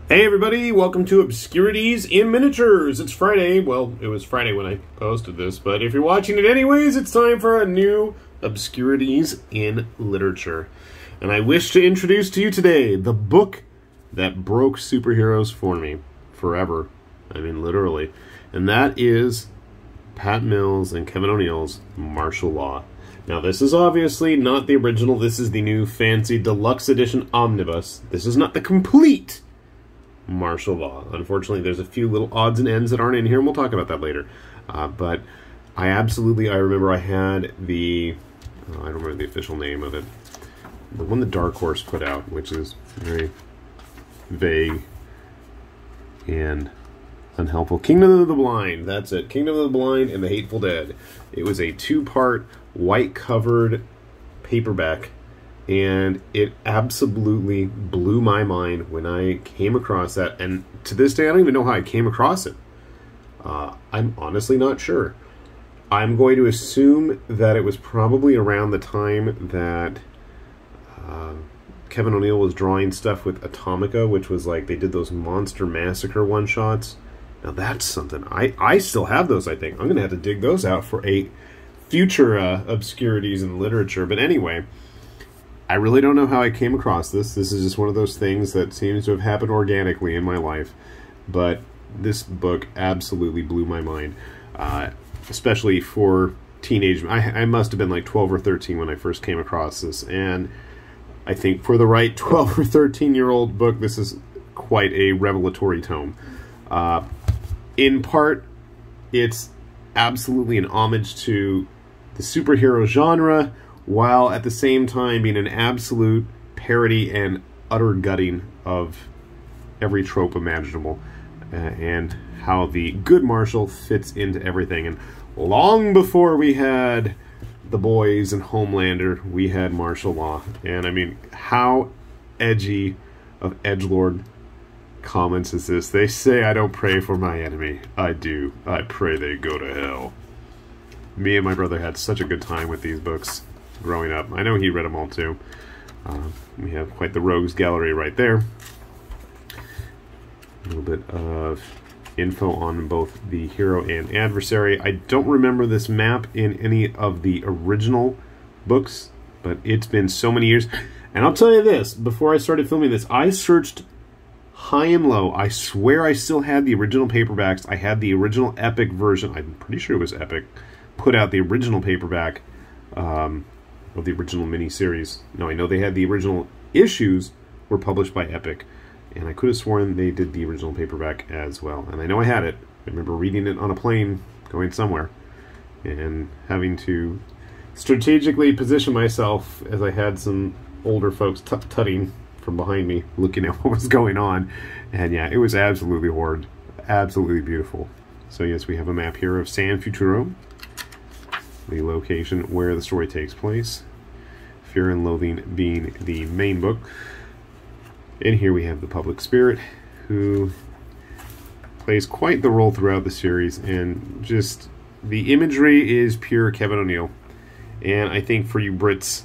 Hey everybody, welcome to Obscurities in Miniatures. It's Friday. Well, it was Friday when I posted this, but if you're watching it anyways, it's time for a new Obscurities in Literature. And I wish to introduce to you today the book that broke superheroes for me. Forever. I mean, literally. And that is Pat Mills and Kevin O'Neill's Marshal Law. Now, this is obviously not the original. This is the new fancy deluxe edition omnibus. This is not the complete Marshal Law. Unfortunately, there's a few little odds and ends that aren't in here, and we'll talk about that later. But I remember I had the, I don't remember the official name of it, the one that Dark Horse put out, which is very vague and unhelpful. Kingdom of the Blind, that's it. Kingdom of the Blind and the Hateful Dead. It was a two-part, white-covered paperback, and it absolutely blew my mind when I came across that. And to this day, I don't even know how I came across it. I'm honestly not sure. I'm going to assume that it was probably around the time that Kevin O'Neill was drawing stuff with Atomica, which was like, they did those Monster Massacre one-shots. Now that's something. I still have those, I think. I'm going to have to dig those out for a future Obscurities in Literature. But anyway, I really don't know how I came across this. This is just one of those things that seems to have happened organically in my life. But this book absolutely blew my mind. Especially for teenage... I must have been like 12 or 13 when I first came across this. And I think for the right 12 or 13-year-old book, this is quite a revelatory tome. In part, it's absolutely an homage to the superhero genre, while at the same time being an absolute parody and utter gutting of every trope imaginable, and how the good Marshal fits into everything. And long before we had The Boys and Homelander, we had Marshal Law. And I mean, how edgy of edgelord comments is this? They say, I don't pray for my enemy. I do. I pray they go to hell. Me and my brother had such a good time with these books growing up. I know he read them all too. We have quite the rogues gallery right there. A little bit of info on both the hero and adversary. I don't remember this map in any of the original books, but it's been so many years. And I'll tell you this, before I started filming this, I searched high and low. I swear I still had the original paperbacks. I had the original Epic version. I'm pretty sure it was Epic. Put out the original paperback of the original miniseries. Now, I know they had the original issues were published by Epic, and I could have sworn they did the original paperback as well. And I know I had it. I remember reading it on a plane going somewhere and having to strategically position myself as I had some older folks tutting from behind me looking at what was going on. And yeah, it was absolutely horrid. Absolutely beautiful. So yes, we have a map here of San Futuro, the location where the story takes place. Fear and Loathing being the main book. And here we have the public spirit, who plays quite the role throughout the series, and just the imagery is pure Kevin O'Neill. And I think for you Brits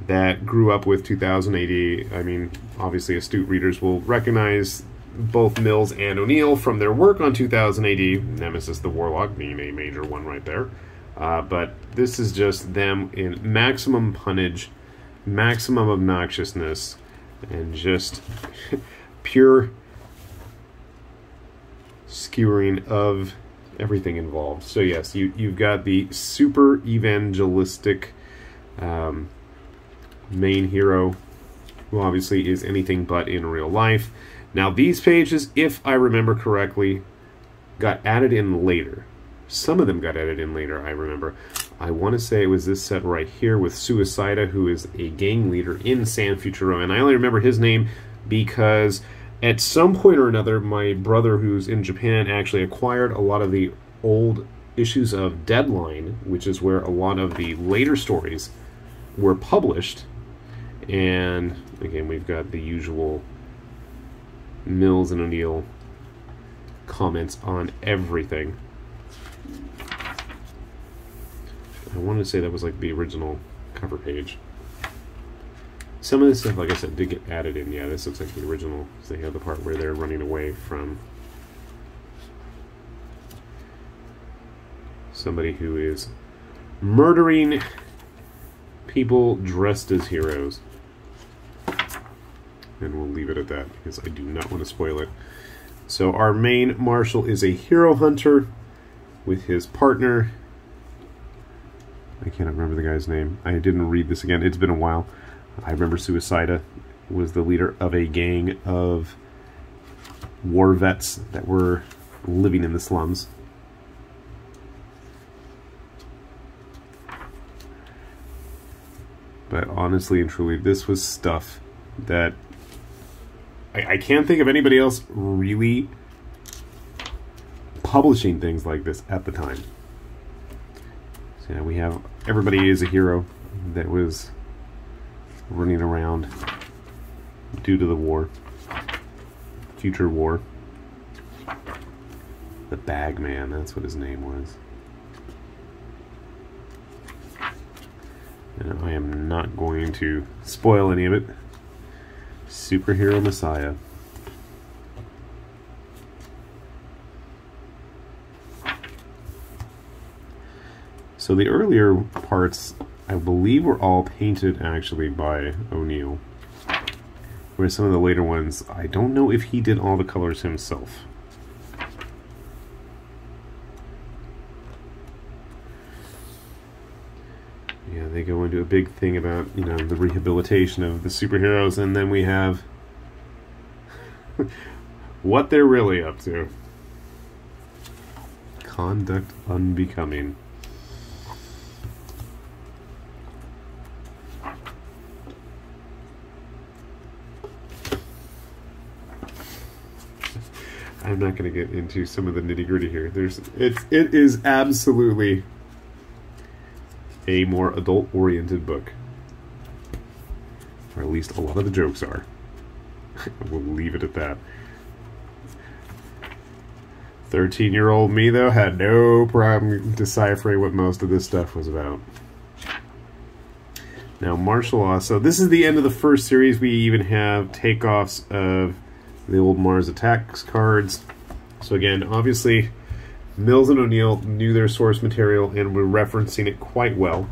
that grew up with 2000 AD, I mean, obviously astute readers will recognize both Mills and O'Neill from their work on 2000 AD, Nemesis the Warlock being a major one right there. But this is just them in maximum punnage, maximum obnoxiousness, and just pure skewering of everything involved. So yes, you've got the super evangelistic main hero, who obviously is anything but in real life. Now these pages, if I remember correctly, got added in later. Some of them got added in later, I remember. I want to say it was this set right here with Suicida, who is a gang leader in San Futuro. And I only remember his name because at some point or another, my brother, who's in Japan, actually acquired a lot of the old issues of Deadline, which is where a lot of the later stories were published. And again, we've got the usual Mills and O'Neill comments on everything. I wanted to say that was like the original cover page. Some of this stuff, like I said, did get added in. Yeah, this looks like the original. So they have the part where they're running away from somebody who is murdering people dressed as heroes. And we'll leave it at that because I do not want to spoil it. So our main Marshal is a hero hunter with his partner. I can't remember the guy's name. I didn't read this again. It's been a while. I remember Suicida was the leader of a gang of war vets that were living in the slums. But honestly and truly, this was stuff that I can't think of anybody else really publishing things like this at the time. So yeah, we have everybody is a hero that was running around due to the war, future war. The Bagman, that's what his name was. And I am not going to spoil any of it. Superhero Messiah. So the earlier parts, I believe, were all painted actually by O'Neill. Whereas some of the later ones, I don't know if he did all the colors himself. Yeah, they go into a big thing about, you know, the rehabilitation of the superheroes, and then we have what they're really up to. Conduct unbecoming. I'm not going to get into some of the nitty-gritty here. It is absolutely a more adult-oriented book. Or at least a lot of the jokes are. We'll leave it at that. 13-year-old me, though, had no problem deciphering what most of this stuff was about. Now, Marshal Law. So this is the end of the first series. We even have takeoffs of the old Mars Attacks cards. So again, obviously, Mills and O'Neill knew their source material and were referencing it quite well.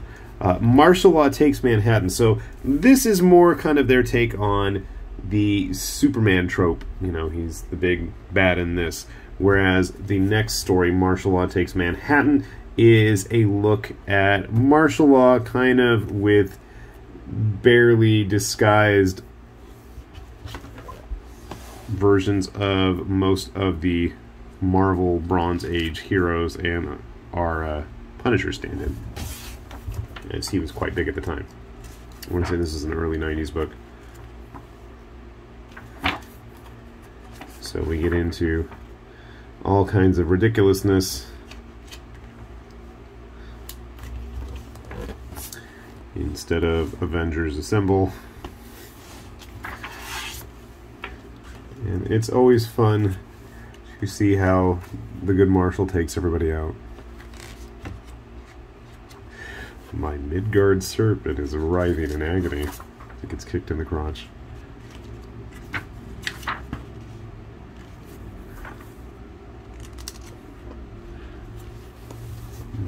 Marshal Law takes Manhattan. So this is more kind of their take on the Superman trope. You know, he's the big bad in this. Whereas the next story, Marshal Law Takes Manhattan, is a look at martial law kind of with barely disguised versions of most of the Marvel Bronze Age heroes and our Punisher stand-in, as he was quite big at the time. I want to say this is an early 90s book. So we get into all kinds of ridiculousness. Instead of Avengers Assemble. And it's always fun to see how the good Marshal takes everybody out. My Midgard Serpent is writhing in agony. I think it's kicked in the crotch.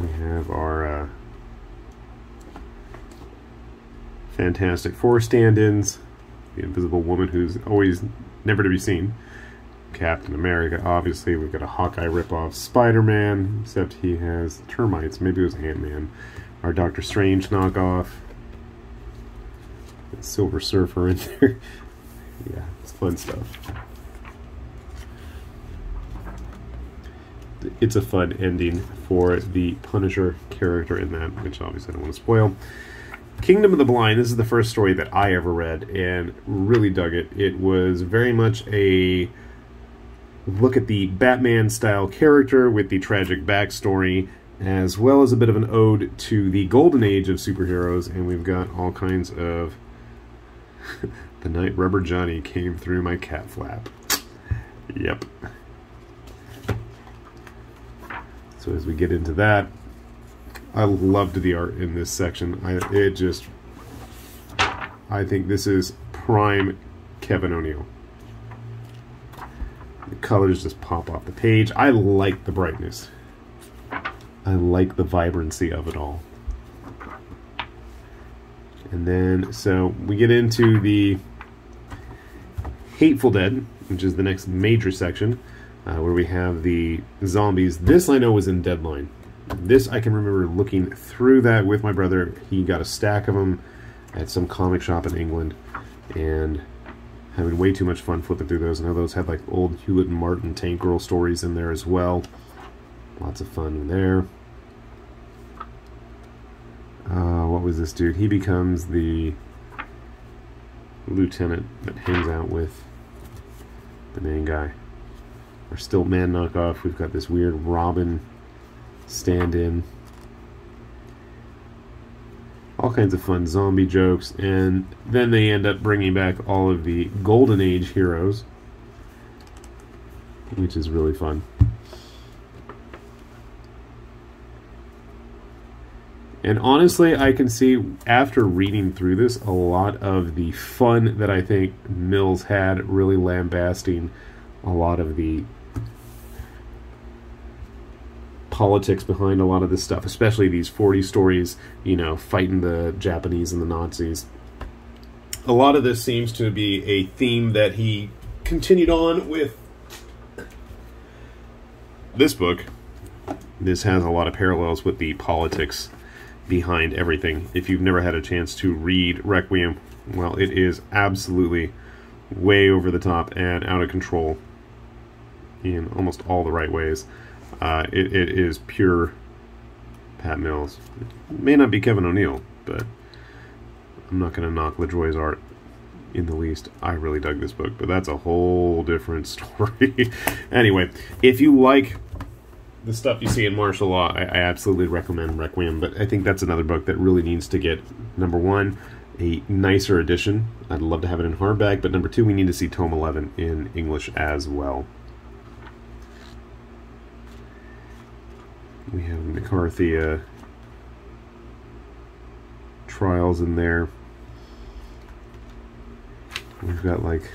We have our Fantastic Four stand-ins. The Invisible Woman, who's always never to be seen. Captain America, obviously. We've got a Hawkeye ripoff. Spider-Man, except he has termites. Maybe it was Ant-Man. Our Doctor Strange knockoff. Silver Surfer in there. Yeah, it's fun stuff. It's a fun ending for the Punisher character in that, which obviously I don't want to spoil. Kingdom of the Blind, this is the first story that I ever read and really dug it. It was very much a look at the Batman-style character with the tragic backstory, as well as a bit of an ode to the golden age of superheroes, and we've got all kinds of the night Rubber Johnny came through my cat flap. Yep. So as we get into that, I loved the art in this section. It just I think this is prime Kevin O'Neill. The colors just pop off the page. I like the brightness. I like the vibrancy of it all. And then, so we get into the Hateful Dead, which is the next major section, where we have the zombies. This I know was in Deadline. This I can remember looking through that with my brother. He got a stack of them at some comic shop in England, and having way too much fun flipping through those. I know those had like old Hewlett and Martin Tank Girl stories in there as well. Lots of fun in there. What was this dude? He becomes the lieutenant that hangs out with the main guy. Our Stilt Man knockoff. We've got this weird Robin stand-in. All kinds of fun zombie jokes, and then they end up bringing back all of the Golden Age heroes, which is really fun. And honestly, I can see, after reading through this, a lot of the fun that I think Mills had really lambasting a lot of the politics behind a lot of this stuff, especially these 40 stories, you know, fighting the Japanese and the Nazis. A lot of this seems to be a theme that he continued on with this book. This has a lot of parallels with the politics behind everything. If you've never had a chance to read Requiem, well, it is absolutely way over the top and out of control in almost all the right ways. It is pure Pat Mills. It may not be Kevin O'Neill, but I'm not going to knock LaJoie's art in the least. I really dug this book, but that's a whole different story. Anyway, if you like the stuff you see in Marshal Law, I absolutely recommend Requiem, but I think that's another book that really needs to get, number one, a nicer edition. I'd love to have it in hardback, but number two, we need to see Tome 11 in English as well. We have McCarthy trials in there. We've got like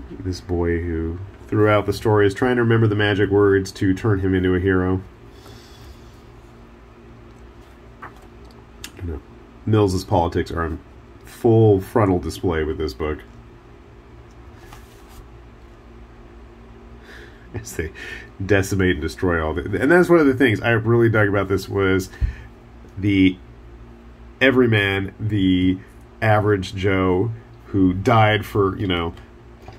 this boy who throughout the story is trying to remember the magic words to turn him into a hero. You know, Mills's politics are on full frontal display with this book, as they decimate and destroy all the, and that's one of the things I really dug about this, was the everyman, the average Joe who died for, you know,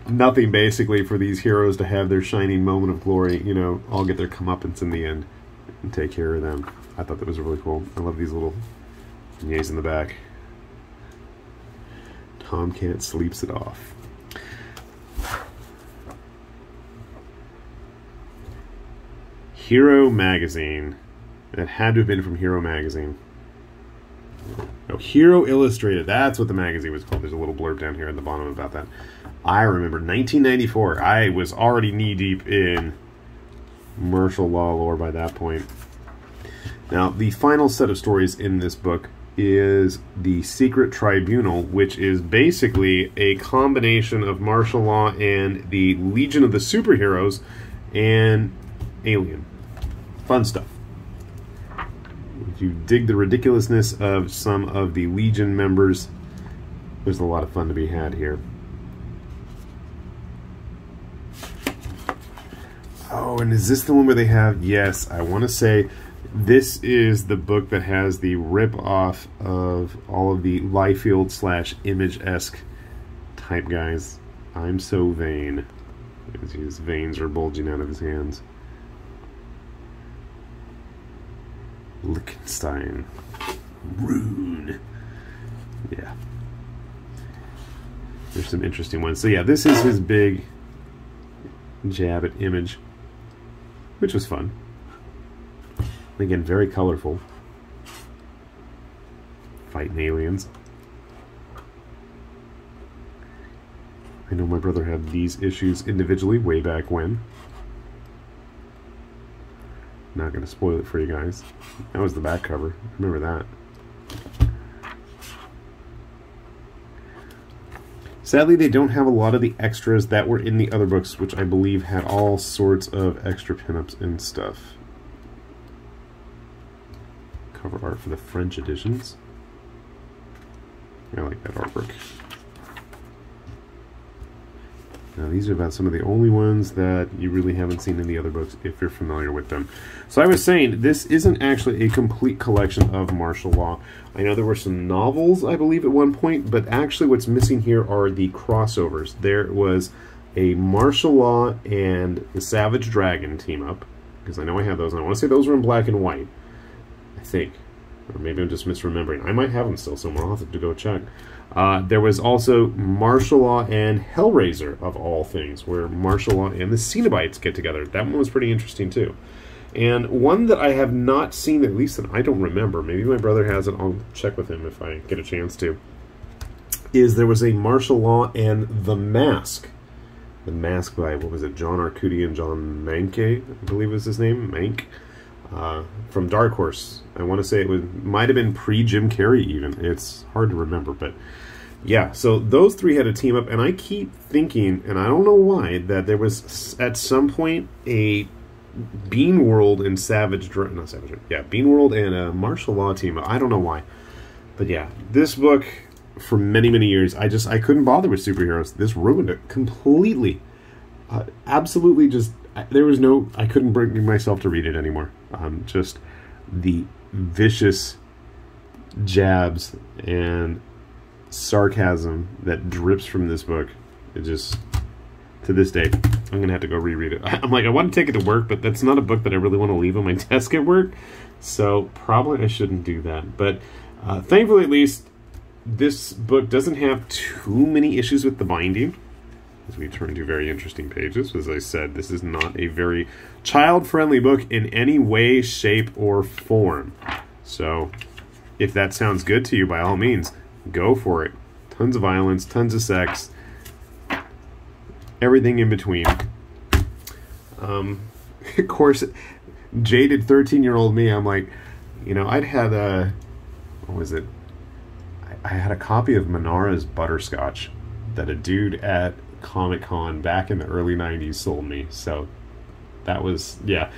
nothing basically, for these heroes to have their shining moment of glory, you know, all get their comeuppance in the end and take care of them. I thought that was really cool. I love these little yays in the back. Tomcat sleeps it off. Hero Magazine. That had to have been from Hero Magazine. No, Hero Illustrated. That's what the magazine was called. There's a little blurb down here at the bottom about that. I remember 1994. I was already knee-deep in Marshal Law lore by that point. Now, the final set of stories in this book is the Secret Tribunal, which is basically a combination of Marshal Law and the Legion of the Superheroes and Alien. Fun stuff. If you dig the ridiculousness of some of the Legion members, there's a lot of fun to be had here. Oh, and is this the one where they have... Yes, I want to say this is the book that has the rip-off of all of the Liefeld/Image-esque type guys. I'm so vain. His veins are bulging out of his hands. Lichtenstein. Rune. Yeah. There's some interesting ones. So yeah, this is his big jab at Image, which was fun. Again, very colorful. Fighting aliens. I know my brother had these issues individually way back when. Not going to spoil it for you guys. That was the back cover. Remember that. Sadly, they don't have a lot of the extras that were in the other books, which I believe had all sorts of extra pinups and stuff. Cover art for the French editions. I like that artwork. Now, these are about some of the only ones that you really haven't seen in the other books if you're familiar with them. So I was saying, this isn't actually a complete collection of Marshal Law. I know there were some novels, I believe, at one point, but actually what's missing here are the crossovers. There was a Marshal Law and the Savage Dragon team-up, because I know I have those, and I want to say those were in black and white, I think. Or maybe I'm just misremembering. I might have them still somewhere. I'll have to go check. There was also Marshal Law and Hellraiser, of all things, where Marshal Law and the Cenobites get together. That one was pretty interesting, too. And one that I have not seen, at least that I don't remember, maybe my brother has it, I'll check with him if I get a chance to, is there was a Marshal Law and The Mask. The Mask by, what was it, John Arcudi and John Manke, I believe was his name, Mank, from Dark Horse. I want to say it might have been pre-Jim Carrey even. It's hard to remember, but yeah, so those three had a team up, and I keep thinking, and I don't know why, that there was at some point a Bean World and Bean World and a Marshal Law team up. I don't know why, but yeah, this book for many, many years, I couldn't bother with superheroes. This ruined it completely. Absolutely, just there was no. I couldn't bring myself to read it anymore. Just the vicious jabs and sarcasm that drips from this book. It just, to this day, I'm gonna have to go reread it. I'm like, I want to take it to work, but that's not a book that I really want to leave on my desk at work, so probably I shouldn't do that. But thankfully, at least, this book doesn't have too many issues with the binding, as we turn to very interesting pages. As I said, this is not a very child-friendly book in any way, shape, or form. So, if that sounds good to you, by all means, go for it. Tons of violence, tons of sex, everything in between. Of course, jaded 13-year-old me, I'm like, you know, I'd had a, what was it? I had a copy of Manara's Butterscotch that a dude at Comic-Con back in the early 90s sold me. So that was, yeah,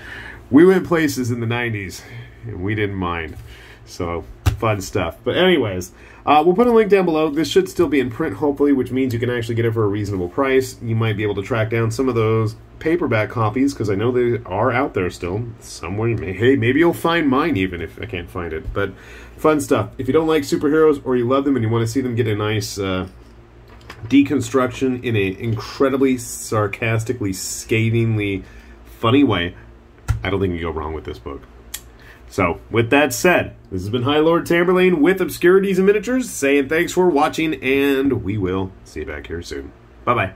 we went places in the 90s and we didn't mind. So fun stuff. But anyways, we'll put a link down below. This should still be in print, hopefully, which means you can actually get it for a reasonable price. You might be able to track down some of those paperback copies, because I know they are out there still somewhere. Hey, maybe you'll find mine even if I can't find it. But fun stuff. If you don't like superheroes, or you love them and you want to see them get a nice deconstruction in an incredibly sarcastically, scathingly funny way, I don't think you can go wrong with this book. So, with that said, this has been High Lord Tamberlane with Obscurities and Miniatures, saying thanks for watching, and we will see you back here soon. Bye-bye.